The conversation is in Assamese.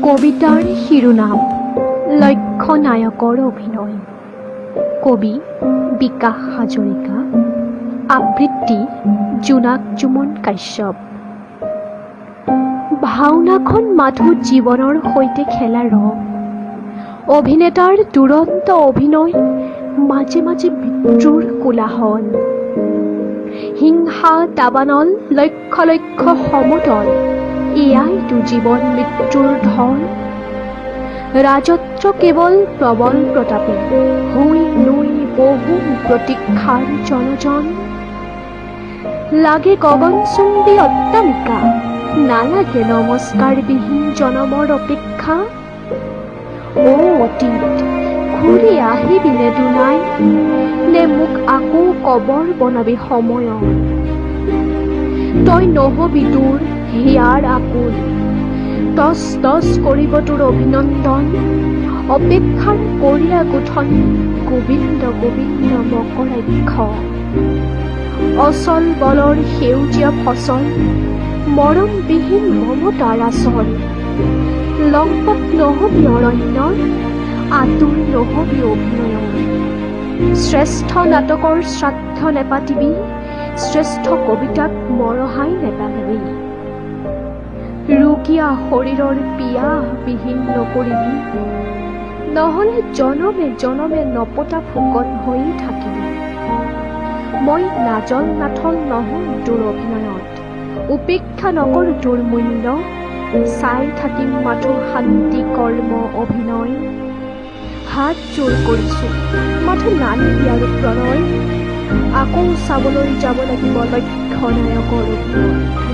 কবিতাৰ শিৰোনাম লক্ষ্য নায়কৰ অভিনয়। কবি বিকাশ হাজৰিকা, আবৃত্তি জোনাক জুমন কাশ্যপ। ভাওনাখন মাথো জীৱনৰ সৈতে খেলা ৰং। অভিনেতাৰ দুৰন্ত অভিনয়, মাজে মাজে মৃত্যুৰ কোলাহল। হিংসা দাবানল, লক্ষ লক্ষ সমতল, এয়াইতো জীৱন মৃত্যুৰ ঢল। ৰাজত্ব কেৱল প্ৰবল প্ৰতাপে, হুই নুই বহু প্ৰতীক্ষাৰ জনজন। লাগে গগনচুম্বী অট্টালিকা, নালাগে নমস্কাৰবিহীন জনমৰ অপেক্ষা। অ অতীত, ঘূৰি আহিবিনে দুনাই, নে মোক আকৌ কবৰ বনাবি সময়ত। তই নহবি তোৰ হিয়াৰ আকুল, টচ টচ কৰিব তোৰ অভিনন্দন। অপেক্ষাৰ কৰিয়া গোঠন, গোবিন্দ গোবিন্দ মকৰাক্ষ। অচল বলৰ সেউজীয়া ফচল, মৰমবিহীন মমতাৰ আচল। লম্পট নহবি অৰণ্যৰ, আতুৰ নহবি অভিনয়ৰ। শ্ৰেষ্ঠ নাটকৰ শ্ৰাদ্ধ নেপাতিবি, শ্ৰেষ্ঠ কবিতাক মৰহাই নেপেলাবি। ৰুগীয়া শৰীৰৰ পিয়াহ বিহীন নকৰিবি, নহ'লে জনমে জনমে নপতা ফুকন হৈয়ে থাকিবি। মই নাজল নাথল নহওঁ তোৰ অভিনয়ত, উপেক্ষা নকৰোঁ তোৰ মূল্য। চাই থাকিম মাথো শান্তি কৰ্ম অভিনয়। হাত জোৰ কৰিছোঁ মাথো নানিবি আৰু প্ৰণয়, আকৌ চাবলৈ যাব লাগিব লক্ষ্য নায়কৰ অভিনয়।